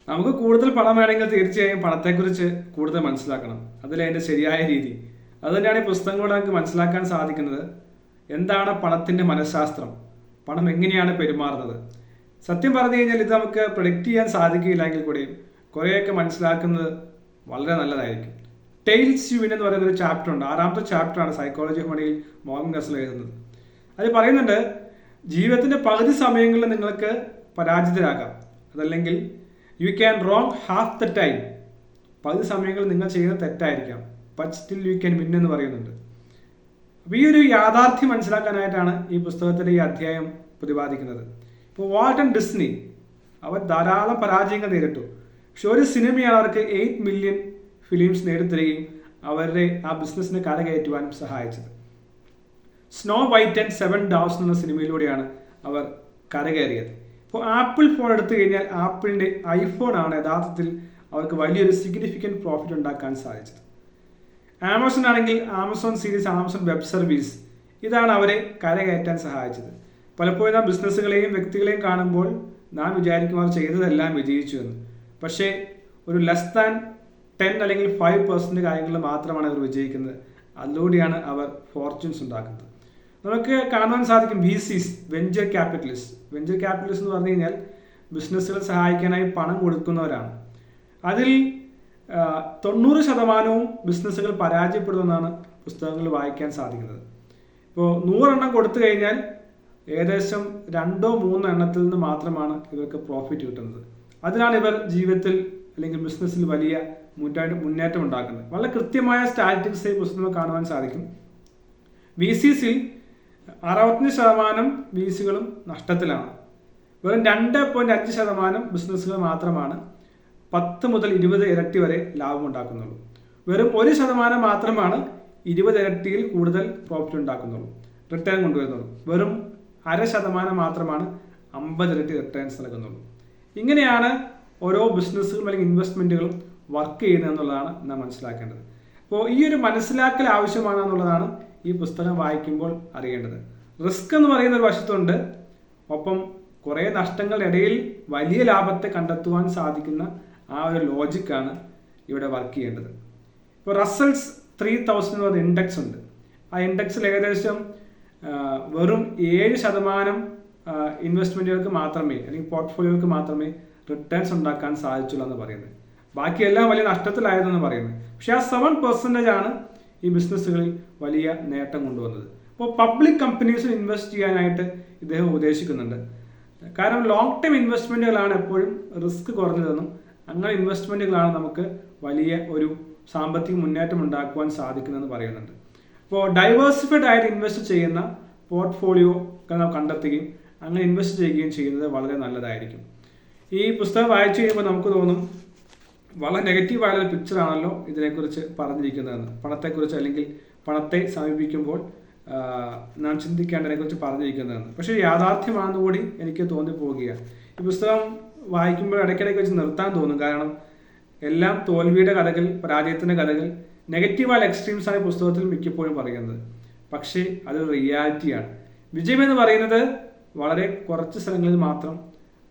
നമുക്ക് കൂടുതൽ പണം വേണമെങ്കിൽ തീർച്ചയായും പണത്തെക്കുറിച്ച് കൂടുതൽ മനസ്സിലാക്കണം. അതിൻ്റെ ശരിയായ രീതി അത് തന്നെയാണ് ഈ പുസ്തകങ്ങളോട് നമുക്ക് മനസ്സിലാക്കാൻ സാധിക്കുന്നത്. എന്താണ് പണത്തിൻ്റെ മനഃശാസ്ത്രം, പണം എങ്ങനെയാണ് പെരുമാറുന്നത്. സത്യം പറഞ്ഞു കഴിഞ്ഞാൽ ഇത് നമുക്ക് പ്രൊഡിക്റ്റ് ചെയ്യാൻ സാധിക്കില്ലെങ്കിൽ കൂടിയും കുറേയൊക്കെ മനസ്സിലാക്കുന്നത് വളരെ നല്ലതായിരിക്കും. ടെയിൽസ് യു വിൻ എന്ന് പറയുന്ന ഒരു ചാപ്റ്റർ ഉണ്ട്. 6ാമത്തെ ചാപ്റ്ററാണ് സൈക്കോളജി ഓഫ് മണിയിൽ മോർഗൻ ഹസൽ എഴുതുന്നത്. അതിൽ പറയുന്നുണ്ട്, ജീവിതത്തിൻ്റെ പകുതി സമയങ്ങളിൽ നിങ്ങൾക്ക് പരാജിതരാകാം, അതല്ലെങ്കിൽ you can wrong half the time. പകുതി സമയങ്ങളിൽ നിങ്ങൾ ചെയ്യുന്നത് തെറ്റായിരിക്കാം, but still you can win എന്ന് പറയുന്നുണ്ട്. അപ്പോൾ ഈ ഒരു യാഥാർത്ഥ്യം മനസ്സിലാക്കാനായിട്ടാണ് ഈ പുസ്തകത്തിലെ ഈ അധ്യായം പ്രതിപാദിക്കുന്നത്. ഇപ്പോൾ വാൾട്ടൺ ഡിസ്നി അവർ ധാരാളം പരാജയങ്ങൾ നേരിട്ടു. പക്ഷെ ഒരു സിനിമയാണ് അവർക്ക് 8 മില്യൺ ഫിലിംസ് നേടിത്തരികയും അവരുടെ ആ ബിസിനസ്സിനെ കരകയറ്റുവാനും സഹായിച്ചത്. സ്നോ വൈറ്റ് ആൻഡ് 7 ഡോഗ്സ് എന്ന സിനിമയിലൂടെയാണ് അവർ കരകയറിയത്. ഇപ്പോൾ ആപ്പിൾ ഫോൺ എടുത്തു കഴിഞ്ഞാൽ ആപ്പിളിൻ്റെ ഐഫോൺ ആണ് യഥാർത്ഥത്തിൽ അവർക്ക് വലിയൊരു സിഗ്നിഫിക്കൻറ്റ് പ്രോഫിറ്റ് ഉണ്ടാക്കാൻ സാധിച്ചത്. ആമസോൺ ആണെങ്കിൽ Amazon series, Amazon web service, ഇതാണ് അവരെ കരകയറ്റാൻ സഹായിച്ചത്. പലപ്പോഴും നാം ബിസിനസ്സുകളെയും വ്യക്തികളെയും കാണുമ്പോൾ നാം വിചാരിക്കും അവർ ചെയ്തതെല്ലാം വിജയിച്ചു എന്ന്. പക്ഷേ ഒരു ലെസ് ദാൻ 10 അല്ലെങ്കിൽ 5% കാര്യങ്ങളിൽ മാത്രമാണ് അവർ വിജയിക്കുന്നത്. അതിലൂടെയാണ് അവർ ഫോർച്യൂൺസ് ഉണ്ടാക്കുന്നത്. നമുക്ക് കാണാൻ സാധിക്കും VCs, venture capitalist. Venture capitalist എന്ന് പറഞ്ഞു കഴിഞ്ഞാൽ ബിസിനസ്സുകൾ സഹായിക്കാനായി പണം കൊടുക്കുന്നവരാണ്. അതിൽ 90% ബിസിനസ്സുകൾ പരാജയപ്പെടുമെന്നാണ് പുസ്തകങ്ങളിൽ വായിക്കാൻ സാധിക്കുന്നത്. ഇപ്പോൾ 100 എണ്ണം കൊടുത്തു കഴിഞ്ഞാൽ ഏകദേശം 2-3 എണ്ണത്തിൽ നിന്ന് മാത്രമാണ് ഇവർക്ക് പ്രോഫിറ്റ് കിട്ടുന്നത്. അതിനാണ് ഇവർ ജീവിതത്തിൽ അല്ലെങ്കിൽ ബിസിനസ്സിൽ വലിയ മുന്നേറ്റം ഉണ്ടാക്കുന്നത്. വളരെ കൃത്യമായ സ്റ്റാറ്റിസ്റ്റിക്സ് ഈ പുസ്തകം കാണുവാൻ സാധിക്കും. VCസിൽ 65% VCകളും നഷ്ടത്തിലാണ്. വെറും 2.5% ബിസിനസ്സുകൾ മാത്രമാണ് 10 മുതൽ 20 ഇരട്ടി വരെ ലാഭം ഉണ്ടാക്കുന്നുള്ളൂ. വെറും 1% മാത്രമാണ് 20 ഇരട്ടിയിൽ കൂടുതൽ പ്രോഫിറ്റ് ഉണ്ടാക്കുന്നുള്ളൂ, റിട്ടേൺ കൊണ്ടുവരുന്നുള്ളൂ. വെറും 0.5% മാത്രമാണ് 50 ഇരട്ടി റിട്ടേൺസ് നൽകുന്നുള്ളൂ. ഇങ്ങനെയാണ് ഓരോ ബിസിനസ്സുകളും അല്ലെങ്കിൽ ഇൻവെസ്റ്റ്മെൻറ്റുകളും വർക്ക് ചെയ്യുന്നത് എന്നുള്ളതാണ് നാം മനസ്സിലാക്കേണ്ടത്. അപ്പോൾ ഈ ഒരു മനസ്സിലാക്കൽ ആവശ്യമാണ് എന്നുള്ളതാണ് ഈ പുസ്തകം വായിക്കുമ്പോൾ അറിയേണ്ടത്. റിസ്ക് എന്ന് പറയുന്ന ഒരു വശത്തുണ്ട്, ഒപ്പം കുറേ നഷ്ടങ്ങളുടെ ഇടയിൽ വലിയ ലാഭത്തെ കണ്ടെത്തുവാൻ സാധിക്കുന്ന ആ ഒരു ലോജിക്കാണ് ഇവിടെ വർക്ക് ചെയ്യേണ്ടത്. ഇപ്പോൾ റസൽസ് 3000 എന്ന് പറയുന്ന ഇൻഡെക്സ് ഉണ്ട്. ആ ഇൻഡെക്സിൽ ഏകദേശം വെറും 7% ഇൻവെസ്റ്റ്മെൻറ്റുകൾക്ക് മാത്രമേ അല്ലെങ്കിൽ പോർട്ട്ഫോളിയോകൾക്ക് മാത്രമേ റിട്ടേൺസ് ഉണ്ടാക്കാൻ സാധിച്ചുള്ളൂ എന്ന് പറയുന്നത്. ബാക്കിയെല്ലാം വലിയ നഷ്ടത്തിലായതെന്ന് പറയുന്നത്. പക്ഷേ ആ 7% ആണ് ഈ ബിസിനസ്സുകളിൽ വലിയ നേട്ടം കൊണ്ടുവന്നത്. അപ്പോൾ പബ്ലിക് കമ്പനീസിൽ ഇൻവെസ്റ്റ് ചെയ്യാനായിട്ട് ഇദ്ദേഹം ഉപദേശിക്കുന്നുണ്ട്. കാരണം ലോങ് ടൈം ഇൻവെസ്റ്റ്മെൻറ്റുകളാണ് എപ്പോഴും റിസ്ക് കുറഞ്ഞതെന്നും അങ്ങനെ ഇൻവെസ്റ്റ്മെൻറ്റുകളാണ് നമുക്ക് വലിയ ഒരു സാമ്പത്തിക മുന്നേറ്റം ഉണ്ടാക്കുവാൻ സാധിക്കുന്നതെന്ന് പറയുന്നുണ്ട്. അപ്പോൾ ഡൈവേഴ്സിഫൈഡ് ആയിട്ട് ഇൻവെസ്റ്റ് ചെയ്യുന്ന പോർട്ട്ഫോളിയോ നാം കണ്ടെത്തുകയും അങ്ങനെ ഇൻവെസ്റ്റ് ചെയ്യുകയും ചെയ്യുന്നത് വളരെ നല്ലതായിരിക്കും. ഈ പുസ്തകം വായിച്ചു കഴിയുമ്പോൾ നമുക്ക് തോന്നും വളരെ നെഗറ്റീവായൊരു പിക്ചറാണല്ലോ ഇതിനെക്കുറിച്ച് പറഞ്ഞിരിക്കുന്നതെന്ന്. പണത്തെക്കുറിച്ച് അല്ലെങ്കിൽ പണത്തെ സമീപിക്കുമ്പോൾ നാം ചിന്തിക്കേണ്ടതിനെക്കുറിച്ച് പറഞ്ഞിരിക്കുന്നതെന്ന്. പക്ഷേ യാഥാർത്ഥ്യമാണെന്ന് കൂടി എനിക്ക് തോന്നിപ്പോവുകയാണ്. ഈ പുസ്തകം വായിക്കുമ്പോൾ ഇടയ്ക്കിടയ്ക്ക് വെച്ച് നിർത്താൻ തോന്നും. കാരണം എല്ലാം തോൽവിയുടെ കഥകൾ, പരാജയത്തിൻ്റെ കഥകൾ, നെഗറ്റീവായ എക്സ്ട്രീംസാണ് ഈ പുസ്തകത്തിൽ മിക്കപ്പോഴും പറയുന്നത്. പക്ഷേ അതൊരു റിയാലിറ്റിയാണ്. വിജയം എന്ന് പറയുന്നത് വളരെ കുറച്ച് സ്ഥലങ്ങളിൽ മാത്രം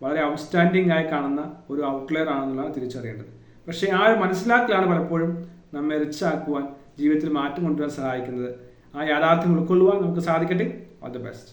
വളരെ ഔട്ട്സ്റ്റാൻഡിംഗ് ആയി കാണുന്ന ഒരു ഔട്ട്ലെയർ ആണെന്നുള്ളതാണ് തിരിച്ചറിയേണ്ടത്. പക്ഷേ ആ ഒരു മനസ്സിലാക്കലാണ് പലപ്പോഴും നമ്മെ റിച്ച് ആക്കുവാൻ, ജീവിതത്തിൽ മാറ്റം കൊണ്ടുവരാൻ സഹായിക്കുന്നത്. ആ യാഥാർത്ഥ്യം ഉൾക്കൊള്ളുവാൻ നമുക്ക് സാധിക്കട്ടെ. All the best.